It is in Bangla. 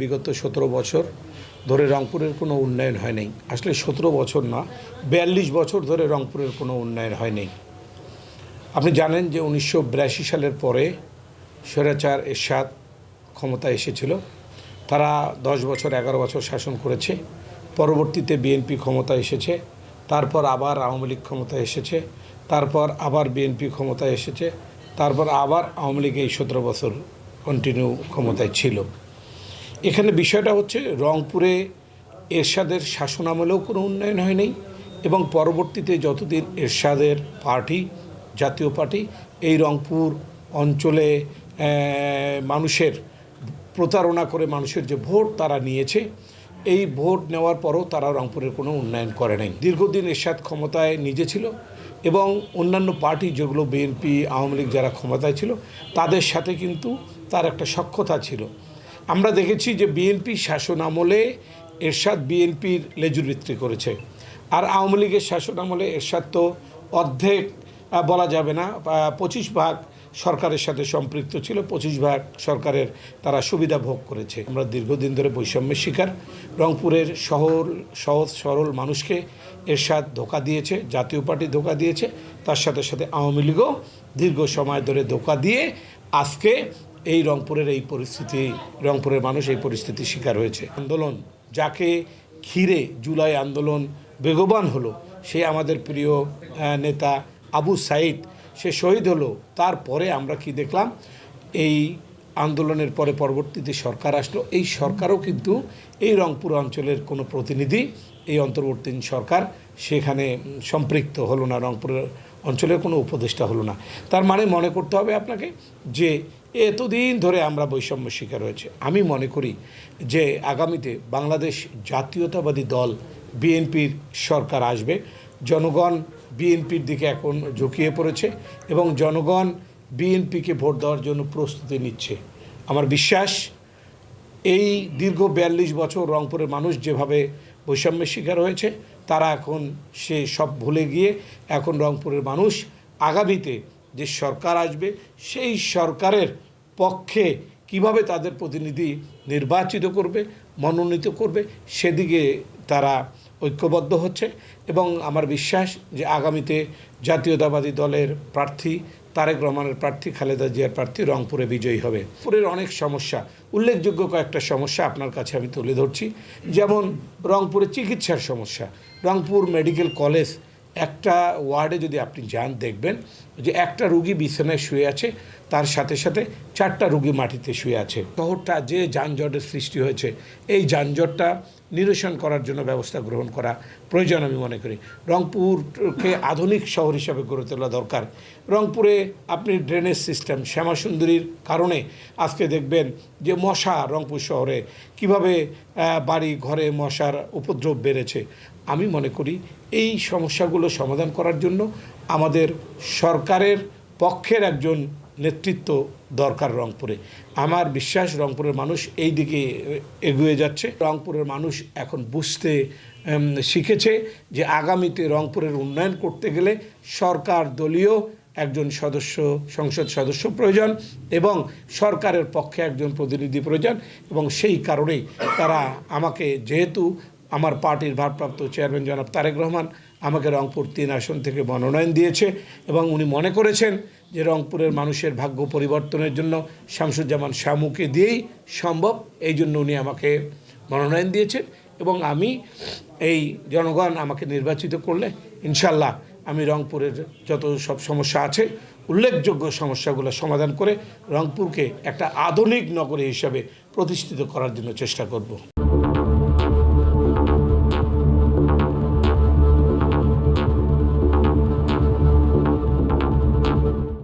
বিগত 17 বছর ধরে রংপুরের কোনো উন্নয়ন হয় নাই। আসলে 17 বছর না, 42 বছর ধরে রংপুরের কোনো উন্নয়ন হয় নাই। আপনি জানেন যে 1982 সালের পরে স্বৈরাচার এরশাদ ক্ষমতায় এসেছিল। তারা 10 বছর 11 বছর শাসন করেছে। পরবর্তীতে বিএনপি ক্ষমতা এসেছে, তারপর আবার আওয়ামী লীগ ক্ষমতায় এসেছে, তারপর আবার বিএনপি ক্ষমতায় এসেছে, তারপর আবার আওয়ামী লীগ এই 17 বছর কন্টিনিউ ক্ষমতায় ছিল। এখানে বিষয়টা হচ্ছে রংপুরে এরশাদের শাসনামলেও কোনো উন্নয়ন হয়নি এবং পরবর্তীতে যতদিন এরশাদের পার্টি জাতীয় পার্টি এই রংপুর অঞ্চলে মানুষের প্রতারণা করে মানুষের যে ভোট তারা নিয়েছে, এই ভোট নেওয়ার পরও তারা রংপুরের কোনো উন্নয়ন করে নাই। দীর্ঘদিন এরশাদ ক্ষমতায় নিজে ছিল এবং অন্যান্য পার্টি যেগুলো বিএনপি আওয়ামী লীগ যারা ক্ষমতায় ছিল তাদের সাথে কিন্তু তার একটা সখ্যতা ছিল। আমরা দেখেছি যে বিএনপি শাসন আমলে এরশাদ বিএনপির লেজুর বিক্রি করেছে, আর আওয়ামী লীগের শাসন আমলে এরশাদ তো অর্ধেক বলা যাবে না, 25 ভাগ সরকারের সাথে সম্পৃক্ত ছিল, 25 ভাগ সরকারের তারা সুবিধা ভোগ করেছে। আমরা দীর্ঘদিন ধরে বৈষম্যের শিকার। রংপুরের সহজ সরল মানুষকে এরশাদ ধোঁকা দিয়েছে, জাতীয় পার্টি ধোঁকা দিয়েছে, তার সাথে সাথে আওয়ামী লীগও দীর্ঘ সময় ধরে ধোঁকা দিয়ে আজকে এই রংপুরের এই পরিস্থিতি, রংপুরের মানুষ এই পরিস্থিতির শিকার হয়েছে। আন্দোলন যাকে ঘিরে জুলাই আন্দোলন বেগবান হলো, সে আমাদের প্রিয় নেতা আবু সাইদ, সে শহীদ হলো। তারপরে আমরা কি দেখলাম, এই আন্দোলনের পরে পরবর্তীতে সরকার আসলো। এই সরকারও কিন্তু এই রংপুর অঞ্চলের কোনো প্রতিনিধি, এই অন্তর্বর্তীন সরকার সেখানে সম্পৃক্ত হলো না, রংপুরের অঞ্চলের কোনো উপদেষ্টা হলো না। তার মানে মনে করতে হবে আপনাকে যে এতদিন ধরে আমরা বৈষম্য শিকার হয়েছে। আমি মনে করি যে আগামীতে বাংলাদেশ জাতীয়তাবাদী দল বিএনপির সরকার আসবে। জনগণ বিএনপির দিকে এখন ঝুঁকিয়ে পড়েছে এবং জনগণ বিএনপিকে ভোট দেওয়ার জন্য প্রস্তুতি নিচ্ছে। আমার বিশ্বাস এই দীর্ঘ 42 বছর রংপুরের মানুষ যেভাবে বৈষম্যের শিকার হয়েছে, তারা এখন সে সব ভুলে গিয়ে এখন রংপুরের মানুষ আগামীতে যে সরকার আসবে সেই সরকারের পক্ষে কিভাবে তাদের প্রতিনিধি নির্বাচিত করবে, মনোনীত করবে, সেদিকে তারা ঐক্যবদ্ধ হচ্ছে। এবং আমার বিশ্বাস যে আগামীতে জাতীয়তাবাদী দলের প্রার্থী তারেক রহমানের প্রার্থী, খালেদা জিয়ার প্রার্থী রংপুরে বিজয়ী হবে। রংপুরের অনেক সমস্যা, উল্লেখযোগ্য কয়েকটা সমস্যা আপনার কাছে আমি তুলে ধরছি। যেমন রংপুরে চিকিৎসার সমস্যা। রংপুর মেডিকেল কলেজ একটা ওয়ার্ডে যদি আপনি যান, দেখবেন যে একটা রুগী বিছানায় শুয়ে আছে, তার সাথে সাথে 4টা রুগী মাটিতে শুয়ে আছে। শহরটা যে যানজটের সৃষ্টি হয়েছে, এই যানজটটা নিরসন করার জন্য ব্যবস্থা গ্রহণ করা প্রয়োজন আমি মনে করি। রংপুরকে আধুনিক শহর হিসাবে গড়ে তোলা দরকার। রংপুরে আপনি ড্রেনেজ সিস্টেম, শ্যামাসুন্দরীর কারণে আজকে দেখবেন যে মশা রংপুর শহরে কিভাবে বাড়ি ঘরে মশার উপদ্রব বেড়েছে। আমি মনে করি এই সমস্যাগুলো সমাধান করার জন্য আমাদের সরকারের পক্ষের একজন নেতৃত্ব দরকার রংপুরে। আমার বিশ্বাস রংপুরের মানুষ এই দিকে এগিয়ে যাচ্ছে। রংপুরের মানুষ এখন বুঝতে শিখেছে যে আগামীতে রংপুরের উন্নয়ন করতে গেলে সরকার দলীয় একজন সংসদ সদস্য প্রয়োজন এবং সরকারের পক্ষে একজন প্রতিনিধি প্রয়োজন। এবং সেই কারণেই তারা আমাকে, যেহেতু আমার পার্টির ভারপ্রাপ্ত চেয়ারম্যান জনাব তারেক রহমান আমাকে রংপুর 3 আসন থেকে মনোনয়ন দিয়েছে এবং উনি মনে করেছেন যে রংপুরের মানুষের ভাগ্য পরিবর্তনের জন্য শামসুজ্জামান শামুকে দিয়েই সম্ভব, এই জন্য উনি আমাকে মনোনয়ন দিয়েছেন। এবং আমি এই জনগণ আমাকে নির্বাচিত করলে ইনশাল্লাহ আমি রংপুরের যত সব সমস্যা আছে, উল্লেখযোগ্য সমস্যাগুলো সমাধান করে রংপুরকে একটা আধুনিক নগরী হিসাবে প্রতিষ্ঠিত করার জন্য চেষ্টা করব।